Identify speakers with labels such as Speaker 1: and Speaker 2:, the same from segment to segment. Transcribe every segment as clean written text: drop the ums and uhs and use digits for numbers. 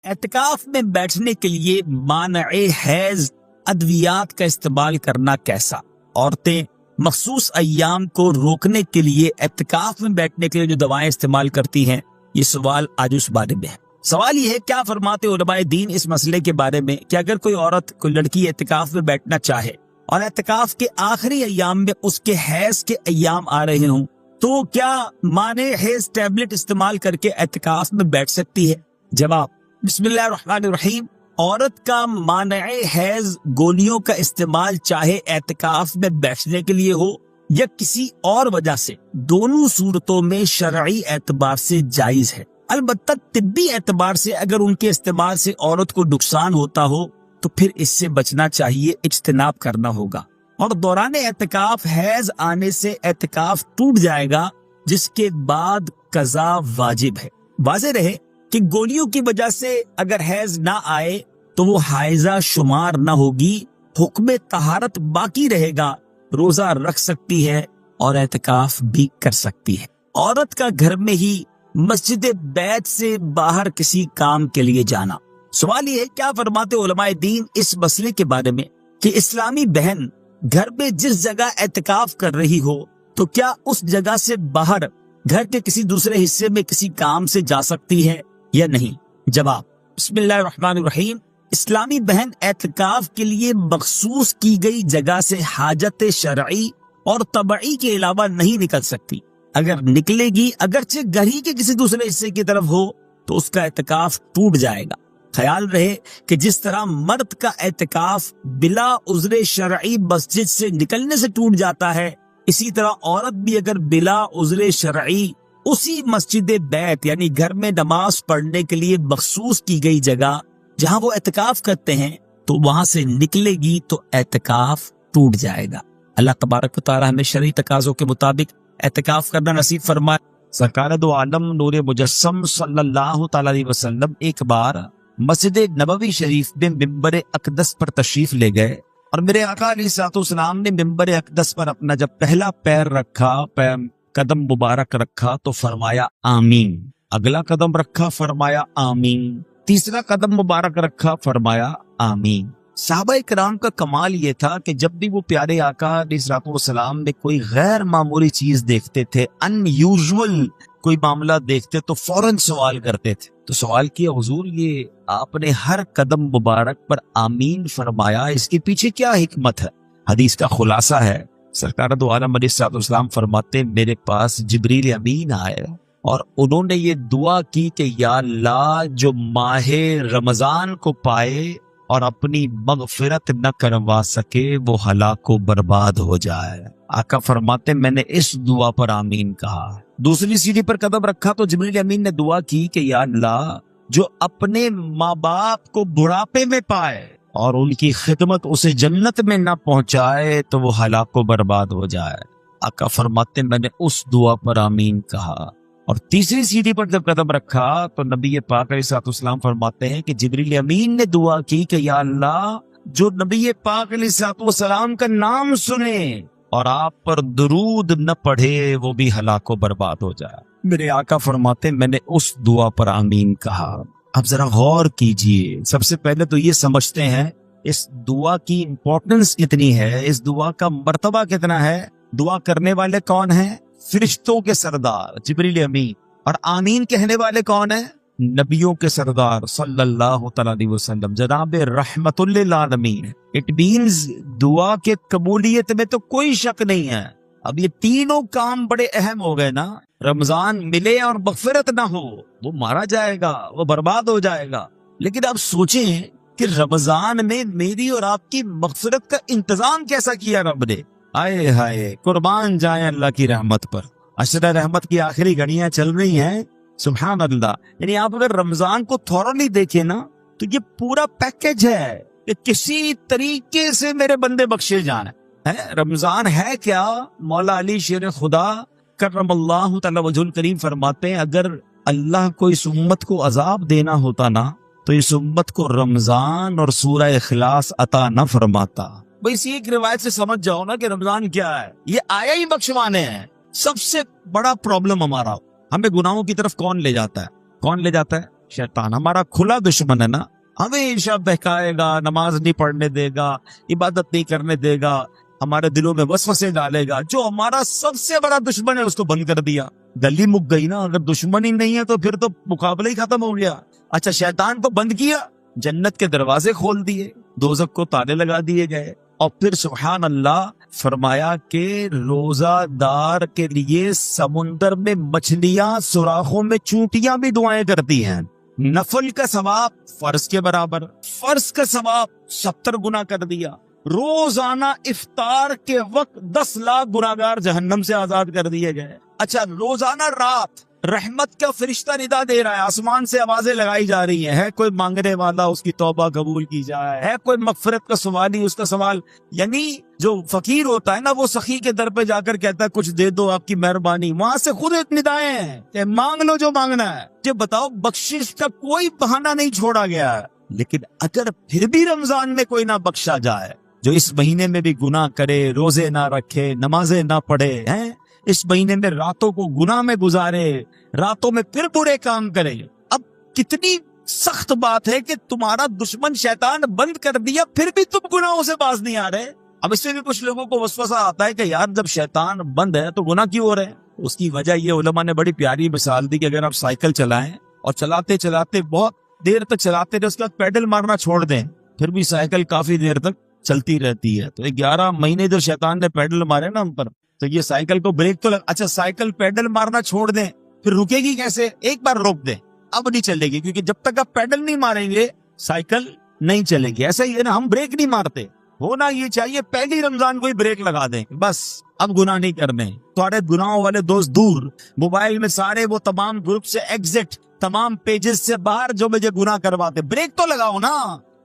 Speaker 1: اعتکاف میں بیٹھنے کے لیے مانع حیض ادویات کا استعمال کرنا کیسا؟ عورتیں مخصوص ایام کو روکنے کے لیے اعتکاف میں بیٹھنے کے لیے جو دوائیں استعمال کرتی ہیں، یہ سوال آج اس بارے میں ہے۔ سوال یہ ہے، کیا فرماتے علماء دین اس مسئلے کے بارے میں کہ اگر کوئی عورت، کوئی لڑکی اعتکاف میں بیٹھنا چاہے اور اعتکاف کے آخری ایام میں اس کے حیض کے ایام آ رہے ہوں، تو کیا مانع حیض ٹیبلٹ استعمال کر کے اعتکاف میں بیٹھ سکتی ہے؟ جواب، بسم اللہ الرحمن الرحیم۔ عورت کا مانع حیض گولیوں کا استعمال چاہے اعتکاف میں بیٹھنے کے لیے ہو یا کسی اور وجہ سے، دونوں صورتوں میں شرعی اعتبار سے جائز ہے۔ البتہ طبی اعتبار سے اگر ان کے استعمال سے عورت کو نقصان ہوتا ہو تو پھر اس سے بچنا چاہیے، اجتناب کرنا ہوگا۔ اور دوران اعتکاف حیض آنے سے اعتکاف ٹوٹ جائے گا، جس کے بعد قضا واجب ہے۔ واضح رہے کہ گولیوں کی وجہ سے اگر حیض نہ آئے تو وہ حائضہ شمار نہ ہوگی، حکم طہارت باقی رہے گا، روزہ رکھ سکتی ہے اور اعتکاف بھی کر سکتی ہے۔ عورت کا گھر میں ہی مسجد بیت سے باہر کسی کام کے لیے جانا۔ سوال یہ ہے، کیا فرماتے علماء دین اس مسئلے کے بارے میں کہ اسلامی بہن گھر میں جس جگہ اعتکاف کر رہی ہو تو کیا اس جگہ سے باہر گھر کے کسی دوسرے حصے میں کسی کام سے جا سکتی ہے یا نہیں؟ جواب، بسم اللہ الرحمن الرحیم۔ اسلامی بہن اعتکاف کے لیے مخصوص کی گئی جگہ سے حاجت شرعی اور طبعی کے علاوہ نہیں نکل سکتی۔ اگر نکلے گی، اگرچہ گھر ہی کے کسی دوسرے حصے کی طرف ہو، تو اس کا اعتکاف ٹوٹ جائے گا۔ خیال رہے کہ جس طرح مرد کا اعتکاف بلا عذر شرعی مسجد سے نکلنے سے ٹوٹ جاتا ہے، اسی طرح عورت بھی اگر بلا عذر شرعی اسی مسجد بیت یعنی گھر میں نماز پڑھنے کے لیے مخصوص کی گئی جگہ جہاں وہ اعتکاف کرتے ہیں تو وہاں سے نکلے گی تو اعتکاف ٹوٹ جائے گا۔ اللہ تبارک و تعالی ہمیں شرعی تقاضوں کے مطابق اعتکاف کرنا نصیب فرمائے۔ سرکار دو عالم نور مجسم صلی اللہ تعالی علیہ وسلم ایک بار مسجد نبوی شریف میں ممبر اقدس پر تشریف لے گئے، اور میرے آقا علیہ الصلوۃ والسلام نے ممبر اقدس پر اپنا جب پہلا پیر رکھا، قدم مبارک رکھا تو فرمایا آمین، اگلا قدم رکھا فرمایا آمین، تیسرا قدم مبارک رکھا فرمایا آمین۔ صحابہ کرام کا کمال یہ تھا کہ جب بھی وہ پیارے آقا علیہ الصلوۃ والسلام میں کوئی غیر معمولی چیز دیکھتے تھے، ان یوزول کوئی معاملہ دیکھتے تو فوراً سوال کرتے تھے۔ تو سوال کیا، حضور یہ آپ نے ہر قدم مبارک پر آمین فرمایا، اس کے پیچھے کیا حکمت ہے؟ حدیث کا خلاصہ ہے، سرکار دو عالم علیہ الصلوۃ والسلام فرماتے میرے پاس جبریل امین آئے اور انہوں نے یہ دعا کی کہ یا اللہ جو ماہ رمضان کو پائے اور اپنی مغفرت نہ کروا سکے وہ ہلاک و برباد ہو جائے۔ آقا فرماتے میں نے اس دعا پر آمین کہا۔ دوسری سیڑھی پر قدم رکھا تو جبریل امین نے دعا کی کہ یا اللہ جو اپنے ماں باپ کو بڑھاپے میں پائے اور ان کی خدمت اسے جنت میں نہ پہنچائے تو وہ ہلاک و برباد ہو جائے۔ آقا فرماتے میں نے اس دعا پر آمین کہا۔ اور تیسری سیڑھی پر جب قدم رکھا تو نبی پاک علیہ الصلوۃ والسلام فرماتے ہیں کہ جبریل امین نے دعا کی کہ یا اللہ جو نبی پاک علیہ الصلوۃ والسلام کا نام سنے اور آپ پر درود نہ پڑھے وہ بھی ہلاک و برباد ہو جائے۔ میرے آقا فرماتے میں نے اس دعا پر آمین کہا۔ اب ذرا غور کیجئے، سب سے پہلے تو یہ سمجھتے ہیں اس دعا کی امپورٹنس کتنی ہے، اس دعا کا مرتبہ کتنا ہے۔ دعا کرنے والے کون ہیں؟ فرشتوں کے سردار جبریل امین، اور آمین کہنے والے کون ہیں؟ نبیوں کے سردار صلی اللہ تعالی علیہ وسلم، جناب رحمت للعالمین۔ اٹ مینز دعا کے قبولیت میں تو کوئی شک نہیں ہے۔ اب یہ تینوں کام بڑے اہم ہو گئے نا۔ رمضان ملے اور مغفرت نہ ہو وہ مارا جائے گا، وہ برباد ہو جائے گا۔ لیکن اب سوچیں کہ رمضان میں میری اور آپ کی مغفرت کا انتظام کیسا کیا رب نے۔ آئے ہائے، قربان جائیں اللہ کی رحمت پر۔ عشرہ رحمت کی آخری گھڑیاں چل رہی ہیں، سبحان اللہ۔ یعنی آپ اگر رمضان کو تھورلی دیکھیں نا تو یہ پورا پیکج ہے کہ کسی طریقے سے میرے بندے بخشے جائیں۔ رمضان ہے کیا؟ مولا علی شیر خدا کرم اللہ تعالی وجہ الکریم فرماتے ہیں اگر اللہ کو اس امت کو عذاب دینا ہوتا نا تو اس امت کو رمضان اور سورہ اخلاص عطا نہ فرماتا۔ بھئی اسی ایک روایت سے سمجھ جاؤ نا کہ رمضان کیا ہے، یہ آیا ہی بخشوانے ہیں۔ سب سے بڑا پرابلم ہمارا، ہمیں گناہوں کی طرف کون لے جاتا ہے؟ کون لے جاتا ہے؟ शैतान हमारा खुला दुश्मन है ना, हमेशा बहकाएगा, नमाज नहीं पढ़ने देगा, इबादत नहीं करने देगा, हमारे दिलों में वसवसे डालेगा। जो हमारा सबसे बड़ा दुश्मन है उसको बंद कर दिया, गली मुक गई ना। अगर दुश्मन ही नहीं है तो फिर तो मुकाबला ही खत्म हो गया। अच्छा, शैतान को बंद किया, जन्नत के दरवाजे खोल दिए, दोज़ख को ताले लगा दिए गए। और फिर सुभान अल्लाह फरमाया कि रोजादार के लिए समुंदर में मछलियां, सुराखों में चूंटियां भी दुआएं करती हैं। नफल का सवाब फर्ज के बराबर, फर्ज का सवाब 70 गुना कर दिया। रोजाना इफ्तार के वक्त 10 लाख गुनाहगार जहन्नम से आजाद कर दिए गए। अच्छा, रोजाना रात रहमत का फरिश्ता निदा दे रहा है, आसमान से आवाजें लगाई जा रही है कोई मांगने वाला उसकी तौबा कबूल की जाए, है कोई मगफिरत का सवाली उसका सवाल। यानी जो फकीर होता है ना, वो सखी के दर पे जाकर कहता है कुछ दे दो आपकी मेहरबानी, वहां से खुद निदाएं हैं कि मांग लो जो मांगना है। ये बताओ, बख्शिश का कोई बहाना नहीं छोड़ा गया है। लेकिन अगर फिर भी रमजान में कोई ना बख्शा जाए, जो इस महीने में भी गुनाह करे, रोजे ना रखे, नमाजें ना पढ़े, हैं इस महीने में रातों को गुनाह में गुजारे, रातों में फिर बुरे काम करे। अब कितनी सख्त बात है कि तुम्हारा दुश्मन शैतान बंद कर दिया, फिर भी तुम गुनाहों से बाज नहीं आ रहे। अब इससे भी कुछ लोगों को वसवसा आता है कि यार जब शैतान बंद है तो गुनाह क्यों हो रहे हैं। उसकी वजह ये उलमा ने बड़ी प्यारी मिसाल दी कि अगर आप साइकिल चलाएं और चलाते चलाते बहुत देर तक चलाते रहे, उसके बाद पैडल मारना छोड़ दें, फिर भी साइकिल काफी देर तक चलती रहती है। तो 11 महीने जो शैतान ने पैडल मारे ना हम पर, तो ये साइकिल को ब्रेक तो अच्छा, साइकिल पैडल मारना छोड़ दें फिर रुकेगी कैसे। एक बार रोक दें, अब नहीं चलेगी, क्योंकि जब तक आप पैडल नहीं मारेंगे साइकिल नहीं चलेगी। ऐसा ही है ना, हम ब्रेक नहीं मारते, होना ये चाहिए पहली रमजान को ही ब्रेक लगा दें, बस अब गुनाह नहीं करने। थोड़े गुनाहों वाले दोस्त दूर, मोबाइल में सारे वो तमाम ग्रुप से एग्जिट, तमाम पेजेस से बाहर जो मुझे गुनाह करवाते, ब्रेक तो लगाओ ना,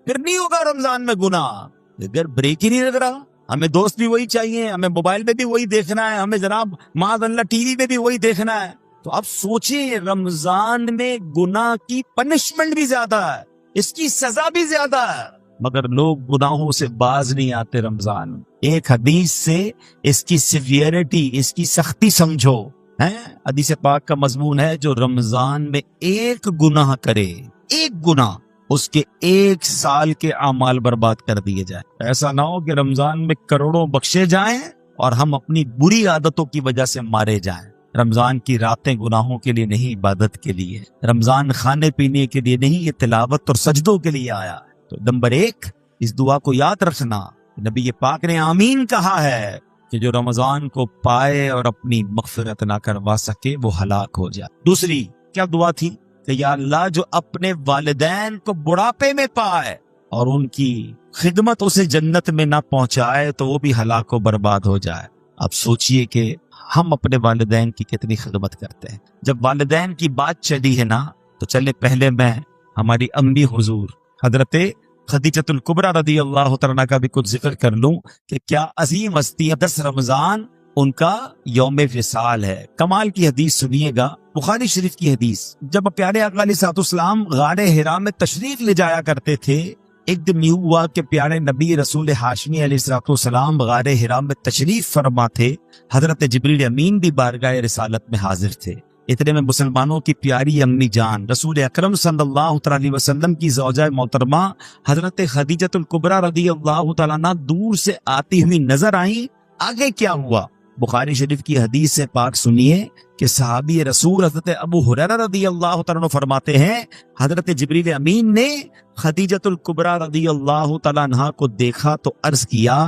Speaker 1: फिर नहीं होगा रमजान में गुनाह। अगर ब्रेक ही नहीं लग रहा, हमें दोस्त भी वही चाहिए, हमें मोबाइल में भी वही देखना है, हमें जनाब माज़अल्लाह टीवी में भी वही देखना है। तो आप सोचिए, रमजान में गुनाह की पनिशमेंट भी ज्यादा है, इसकी सजा भी ज्यादा है, मगर लोग गुनाहों से बाज नहीं आते रमजान में। एक हदीस से इसकी सिवियरिटी, इसकी सख्ती समझो है। हदीस पाक का मजमून है, जो रमजान में एक गुनाह करे, एक गुनाह, उसके 1 साल के अमाल बर्बाद कर दिए जाए। ऐसा ना हो कि रमजान में करोड़ों बख्शे जाएं और हम अपनी बुरी आदतों की वजह से मारे जाएं। रमजान की रातें गुनाहों के लिए नहीं, इबादत के लिए। रमजान खाने पीने के लिए नहीं, ये तिलावत और सजदों के लिए आया। तो नंबर 1, इस दुआ को याद रखना, नबी पाक ने आमीन कहा है कि जो रमजान को पाए और अपनी मगफिरत ना करवा सके वो हलाक हो जाए। दूसरी क्या दुआ थी कि या अल्लाह, जो अपने वालिदैन को बुढ़ापे में पाए और उनकी खिदमत उसे जन्नत में ना पहुंचाए तो वो भी हलाक व बर्बाद हो जाए। अब सोचिए कि हम अपने वालिदैन की कितनी खिदमत करते हैं। जब वालिदैन की बात चली है ना, तो चले पहले मैं हमारी अम्मी हुजूर हजरत खदीजतुल कुबरा रदी अल्लाह तआला का भी कुछ जिक्र कर लूं कि क्या अजीम हस्ती है। 10 रमजान उनका यौम विसाल है। कमाल की हदीस सुनिएगा, बुखारी शरीफ की हदीस। जब प्यारे आका अलैहिस्सलाम गारे हिरा में तशरीफ ले जाया करते थे, एक दिन यूं हुआ कि प्यारे नबी रसूल हाशमी अलैहिस्सलाम गारे हिरा में तशरीफ फरमा थे। हजरत जिब्रील अमीन भी बारगाह रिसालत में हाजिर थे। इतने में मुसलमानों की प्यारी अम्मी जान रसूल अकरम सल्लल्लाहु अलैहि वसल्लम की ज़ौजा मोहतरमा हजरत खदीजतुल कुबरा रज़ियल्लाहु तआला अन्हा दूर से आती हुई नजर आई। आगे क्या हुआ, बुखारी शरीफ की हदीस से पाक सुनिए कि सहाबी रसूल हजरत अबू हुरैरा रज़ियल्लाहु तआला अन्हु फरमाते हैं, हजरत जिब्रील अमीन ने खदीजतुल कुबरा रज़ियल्लाहु तआला अन्हा को देखा तो अर्ज किया,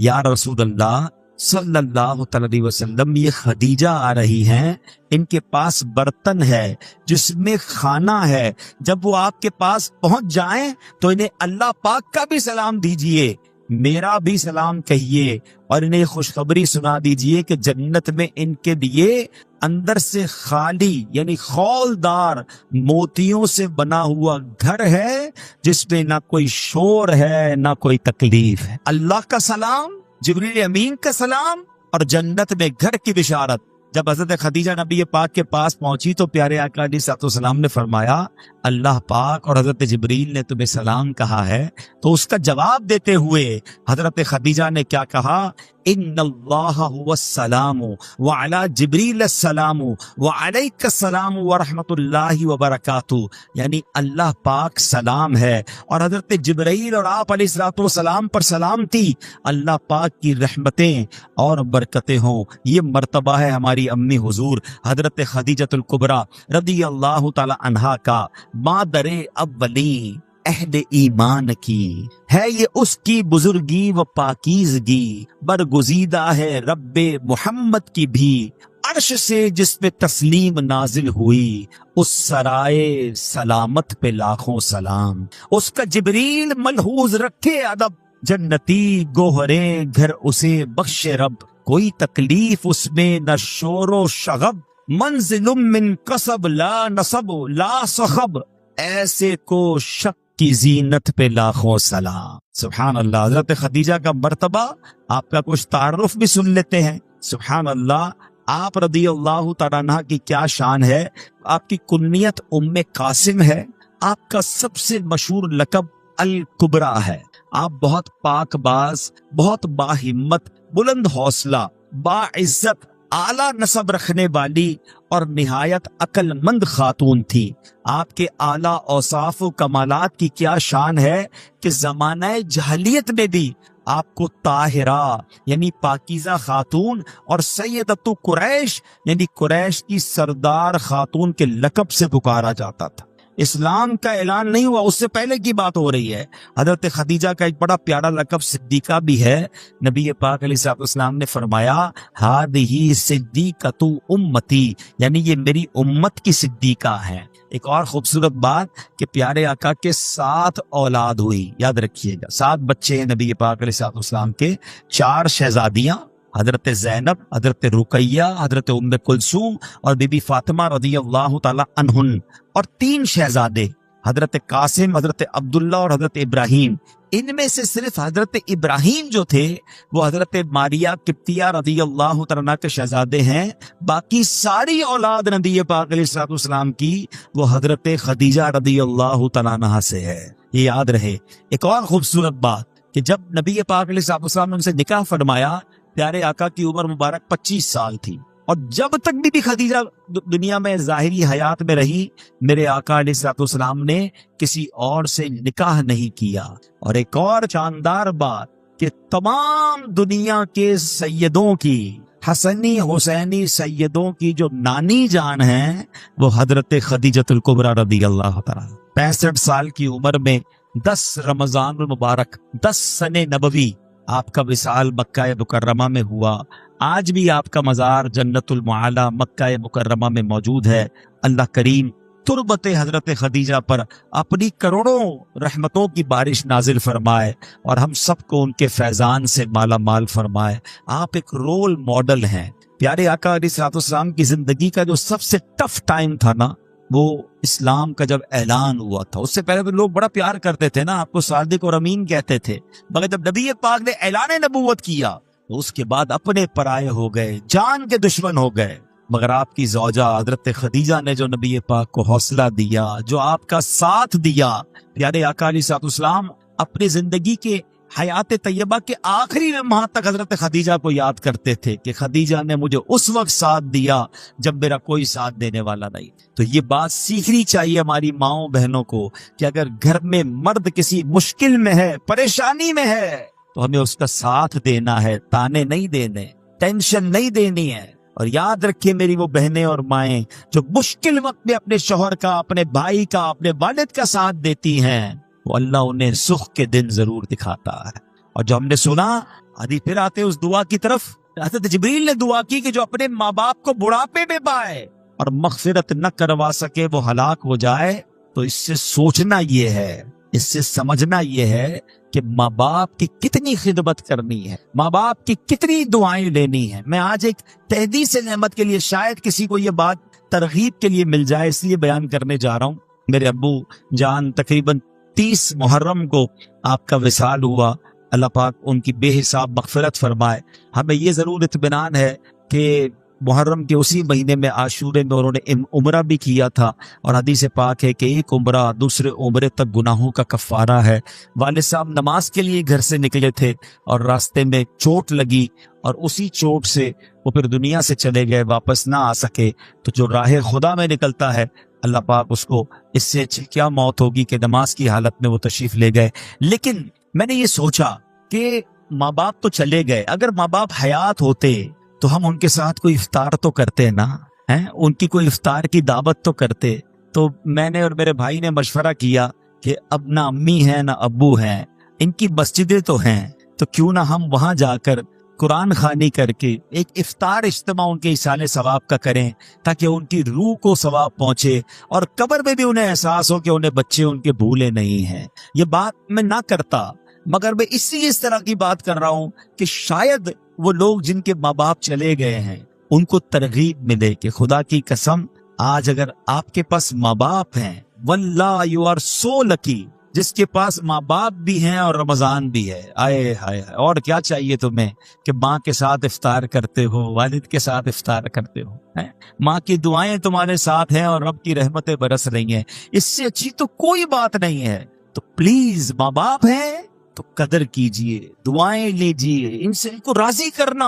Speaker 1: या रसूल अल्लाह सल्लल्लाहु अलैहि वसल्लम, ये खदीजा आ रही हैं, इनके पास बर्तन है जिसमें खाना है। जब वो आपके पास पहुंच जाएं तो इन्हें अल्लाह पाक का भी सलाम दीजिए, मेरा भी सलाम कहिए और इन्हें खुशखबरी सुना दीजिए कि जन्नत में इनके लिए अंदर से खाली यानी खौलदार मोतियों से बना हुआ घर है, जिसमें ना कोई शोर है ना कोई तकलीफ है। अल्लाह का सलाम, जिब्रील अमीन का सलाम और जन्नत में घर की बिशारत। جب حضرت خدیجہ نبی پاک کے پاس پہنچی تو پیارے آقا علیہ الصلوۃ والسلام نے فرمایا اللہ پاک اور حضرت جبریل نے تمہیں سلام کہا ہے. تو اس کا جواب دیتے ہوئے حضرت خدیجہ نے کیا کہا؟ ان اللہ هو السلام وعلی جبریل السلام وعلیک السلام ورحمۃ اللہ وبرکاتہ. یعنی اللہ پاک سلام ہے اور حضرت جبرائیل اور آپ علیہ الصلوۃ والسلام پر سلامتی. اللہ پاک کی رحمتیں اور برکتیں ہوں. یہ مرتبہ ہے ہماری امی حضور حضرت خدیجۃ الکبریٰ رضی اللہ تعالی عنہا کا. مادر اولین اہل ایمان کی ہے یہ اس کی بزرگی و پاکیزگی، برگزیدہ ہے رب محمد کی بھی عرش سے جس پہ تسلیم نازل ہوئی، اس سرائے سلامت پہ لاکھوں سلام. اس کا جبریل ملحوظ رکھے ادب، جنتی گوہرے گھر اسے بخش رب. کوئی تکلیف اس میں نہ شور و شغب، منزل من قصب لا نصب لا صخب، ایسے کو شک کی زینت پہ لاکھوں سلام. سبحان اللہ. حضرت خدیجہ کا مرتبہ، آپ کا کچھ تعارف بھی سن لیتے ہیں. سبحان اللہ. آپ رضی اللہ تعالیٰ عنہ کی کیا شان ہے. آپ کی کنیت ام قاسم ہے. آپ کا سب سے مشہور لقب الکبریٰ ہے. آپ بہت پاک باز، بہت باہمت، بلند حوصلہ، باعزت، اعلیٰ نسب رکھنے والی اور نہایت عقل مند خاتون تھی. آپ کے اعلیٰ اوصاف و کمالات کی کیا شان ہے کہ زمانہ جاہلیت میں بھی آپ کو طاہرہ یعنی پاکیزہ خاتون اور سیدۃ قریش یعنی قریش کی سردار خاتون کے لقب سے پکارا جاتا تھا. اسلام کا اعلان نہیں ہوا، اس سے پہلے کی بات ہو رہی ہے. حضرت خدیجہ کا ایک بڑا پیارا لقب صدیقہ بھی ہے. نبی پاک علیہ الصلوۃ والسلام نے فرمایا ہذہ صدیقۃ امتی، یعنی یہ میری امت کی صدیقہ ہے. ایک اور خوبصورت بات کہ پیارے آقا کے 7 اولاد ہوئی. یاد رکھیے گا 7 بچے ہیں نبی پاک علیہ الصلوۃ والسلام کے. 4 شہزادیاں، حضرت زینب، حضرت رقیہ، حضرت ام کلثوم اور بی بی فاطمہ رضی اللہ تعالی عنہن، اور 3 شہزادے حضرت قاسم، حضرت عبداللہ اور حضرت ابراہیم. ان میں سے صرف حضرت ابراہیم جو تھے وہ حضرت ماریہ قبطیہ رضی اللہ تعالیٰ عنہ کے شہزادے ہیں. باقی ساری اولاد نبی پاک علیہ الصلوۃ والسلام کی وہ حضرت خدیجہ رضی اللہ تعالیٰ عنہ سے ہے. یہ یاد رہے. ایک اور خوبصورت بات کہ جب نبی پاک علیہ الصلوۃ والسلام نے ان سے نکاح فرمایا، پیارے آقا کی عمر مبارک 25 سال تھی، اور جب تک بھی خدیجہ دنیا میں ظاہری حیات میں رہی، میرے آقا علیہ الصلوۃ والسلام نے کسی اور سے نکاح نہیں کیا. اور ایک اور شاندار بات کہ تمام دنیا کے سیدوں کی، حسنی حسینی سیدوں کی جو نانی جان ہیں وہ حضرت خدیجۃ الکبریٰ رضی اللہ تعالیٰ. 65 سال کی عمر میں 10 رمضان المبارک 10 سن نبوی آپ کا وصال مکہ مکرمہ میں ہوا. آج بھی آپ کا مزار جنت المعالی مکہ مکرمہ میں موجود ہے. اللہ کریم تربت حضرت خدیجہ پر اپنی کروڑوں رحمتوں کی بارش نازل فرمائے اور ہم سب کو ان کے فیضان سے مالا مال فرمائے. آپ ایک رول ماڈل ہیں. پیارے آقا علیہ الصلوۃ والسلام کی زندگی کا جو سب سے ٹف ٹائم تھا نا، وہ اسلام کا جب اعلان ہوا تھا. اس سے پہلے تو لوگ بڑا پیار کرتے تھے نا، آپ کو صادق اور امین کہتے تھے، مگر جب نبی پاک نے اعلان نبوت کیا تو اس کے بعد اپنے پرائے ہو گئے، جان کے دشمن ہو گئے. مگر آپ کی زوجہ حضرت خدیجہ نے جو نبی پاک کو حوصلہ دیا، جو آپ کا ساتھ دیا، پیارے آقا علیہ الصلوۃ والسلام اپنی زندگی کے حیات طیبہ کے آخری لمحات تک حضرت خدیجہ کو یاد کرتے تھے کہ خدیجہ نے مجھے اس وقت ساتھ دیا جب میرا کوئی ساتھ دینے والا نہیں. تو یہ بات سیکھنی چاہیے ہماری ماؤں بہنوں کو کہ اگر گھر میں مرد کسی مشکل میں ہے، پریشانی میں ہے، تو ہمیں اس کا ساتھ دینا ہے، تانے نہیں دینے، ٹینشن نہیں دینی ہے. اور یاد رکھیے میری وہ بہنیں اور مائیں جو مشکل وقت میں اپنے شوہر کا، اپنے بھائی کا، اپنے والد کا ساتھ دیتی ہیں، وہ اللہ انہیں سکھ کے دن ضرور دکھاتا ہے. اور جو ہم نے سنا، آدھی پھر آتے اس دعا کی طرف. حضرت جبریل نے دعا کی کہ جو اپنے ماں باپ کو بڑھاپے میں پائے اور مغفرت نہ کروا سکے وہ ہلاک ہو جائے. تو اس سے سوچنا یہ ہے، اس سے سمجھنا یہ ہے کہ ماں باپ کی کتنی خدمت کرنی ہے، ماں باپ کی کتنی دعائیں لینی ہیں. میں آج ایک تحدیث نعمت کے لیے، شاید کسی کو یہ بات ترغیب کے لیے مل جائے، اس لیے بیان کرنے جا رہا ہوں. میرے ابو جان تقریباً 30 محرم کو آپ کا وصال ہوا. اللہ پاک ان کی بے حساب مغفرت فرمائے. ہمیں یہ ضرور اطمینان ہے کہ मुहर्रम के उसी महीने में आशूरे में उन्होंने उम्रा भी किया था, और हदीस पाक है कि एक उम्रा दूसरे उम्रे तक गुनाहों का कफ़ारा है। वालिद साहब नमाज के लिए घर से निकले थे और रास्ते में चोट लगी, और उसी चोट से वो फिर दुनिया से चले गए, वापस ना आ सके। तो जो राह खुदा में निकलता है, अल्लाह पाक उसको इससे अच्छी क्या मौत होगी कि नमाज की हालत में वो तशरीफ ले गए। लेकिन मैंने ये सोचा कि माँ बाप तो चले गए, अगर माँ बाप हयात होते तो हम उनके साथ कोई इफ्तार तो करते ना, हैं, उनकी कोई इफ्तार की दावत तो करते। तो मैंने और मेरे भाई ने मशवरा किया कि अब ना अम्मी हैं ना अब्बू हैं, इनकी मस्जिदें तो हैं, तो क्यों ना हम वहां जाकर कुरान खानी करके एक इफ्तार इज्तिमा उनके इसाले सवाब का करें, ताकि उनकी रूह को सवाब पहुंचे और कब्र में भी उन्हें एहसास हो कि उन्हें बच्चे उनके भूले नहीं हैं। ये बात मैं ना करता, मगर मैं इसलिए इस तरह की बात कर रहा हूं कि शायद वो लोग जिनके माँ बाप चले गए हैं उनको तरगीब मिले कि खुदा की कसम, आज अगर आपके पास माँ बाप हैं, वल्लाह यू आर सो लकी, जिसके पास माँ बाप भी हैं और रमजान भी है। आए हाय, और क्या चाहिए तुम्हें कि माँ के साथ इफ्तार करते हो, वालिद के साथ इफ्तार करते हो, हैं? माँ की दुआएं तुम्हारे साथ हैं और रब की रहमतें बरस रही हैं, इससे अच्छी तो कोई बात नहीं है। तो प्लीज माँ बाप हैं तो कदर कीजिए, दुआएं लीजिए, इनसे इनको राजी करना,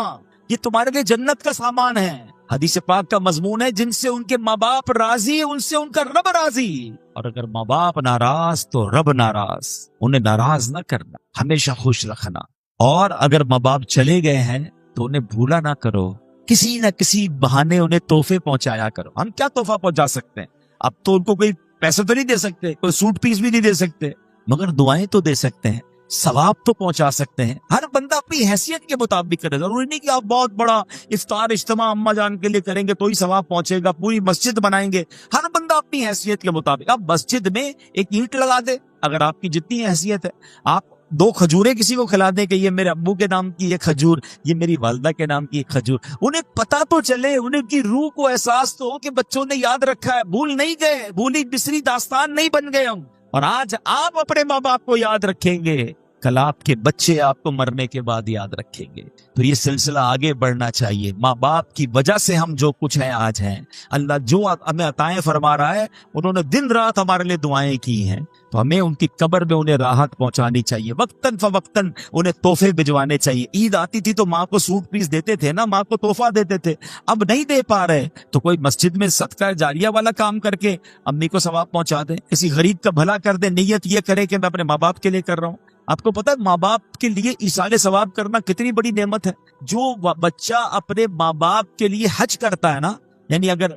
Speaker 1: ये तुम्हारे लिए जन्नत का सामान है। हदीस पाक का मजमून है, जिनसे उनके माँ बाप राजी उनसे उनका रब राजी, और अगर माँ बाप नाराज तो रब नाराज। उन्हें नाराज ना करना, हमेशा खुश रखना। और अगर माँ बाप चले गए हैं तो उन्हें भूला ना करो, किसी न किसी बहाने उन्हें तोहफे पहुंचाया करो। हम क्या तोहफा पहुंचा सकते हैं? अब तो उनको कोई पैसे तो नहीं दे सकते, कोई सूट पीस भी नहीं दे सकते, मगर दुआएं तो दे सकते हैं, सवाब तो पहुंचा सकते हैं। हर बंदा अपनी हैसियत के मुताबिक करे, जरूरी नहीं कि आप बहुत बड़ा इफ्तार इज्तिमा अम्मा जान के लिए करेंगे तो ही सवाब पहुंचेगा, पूरी मस्जिद बनाएंगे। हर बंदा अपनी हैसियत के मुताबिक। आप मस्जिद में एक ईंट लगा दे, अगर आपकी जितनी हैसियत है। आप 2 खजूरें किसी को खिला दें कि ये मेरे अब्बू के नाम की ये खजूर, ये मेरी वालदा के नाम की खजूर, उन्हें पता तो चले, उनकी रूह को एहसास तो हो कि बच्चों ने याद रखा है, भूल नहीं गए, भूली बिसरी दास्तान नहीं बन गए हम। और आज आप अपने माँ बाप को याद रखेंगे, कल आपके बच्चे आपको मरने के बाद याद रखेंगे। तो ये सिलसिला आगे बढ़ना चाहिए। माँ बाप की वजह से हम जो कुछ हैं आज हैं, अल्लाह जो हमें अताएं फरमा रहा है, उन्होंने दिन रात हमारे लिए दुआएं की हैं, तो हमें उनकी कब्र में उन्हें राहत पहुंचानी चाहिए, वक्तन फवक्तन उन्हें तोहफे भिजवाने चाहिए। ईद आती थी तो माँ को सूट पीस देते थे ना, माँ को तोहफा देते थे, अब नहीं दे पा रहे तो कोई मस्जिद में सदका जारिया वाला काम करके अम्मी को सवाब पहुंचा दे, किसी गरीब का भला कर दे, नीयत ये करे कि मैं अपने माँ बाप के लिए कर रहा हूँ। आपको पता है माँ बाप के लिए इसाले सवाब करना कितनी बड़ी नेमत है। जो बच्चा अपने माँ बाप के लिए हज करता है ना, यानी अगर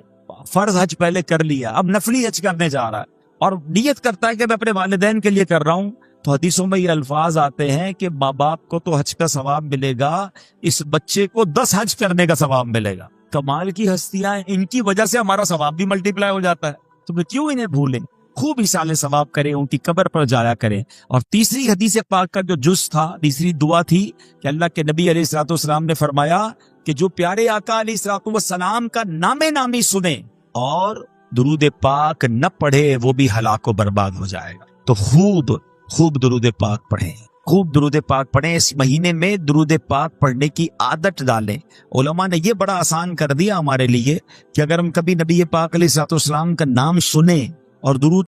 Speaker 1: फर्ज हज पहले कर लिया, अब नफली हज करने जा रहा है और नियत करता है कि मैं अपने वालिदैन के लिए कर रहा हूं, तो हदीसों में ये अल्फाज आते हैं कि माँ बाप को तो हज का सवाब मिलेगा, इस बच्चे को 10 हज करने का सवाब मिलेगा। कमाल की हस्तियां, इनकी वजह से हमारा सवाब भी मल्टीप्लाई हो जाता है। तो मैं क्यों इन्हें भूलें? खूब इसाले सवाब करें, उनकी कब्र पर जाया करें। और तीसरी हदीस पाक का जो जुज था, तीसरी दुआ थी कि अल्लाह के नबी अलैहिस्सलाम ने फरमाया कि जो प्यारे आका अलैहिस्सलाम का नामे नामी सुने और दुरूद पाक न पढ़े, वो भी हलाक व बर्बाद हो जाएगा। तो खूब खूब दुरूद पाक पढ़ें, खूब दुरूद पाक पढ़ें। इस महीने में दुरूद पाक पढ़ने की आदत डालें। उलमा ने ये बड़ा आसान कर दिया हमारे लिए कि अगर हम कभी नबी पाक अलैहिस्सलाम का नाम सुने और दुरूद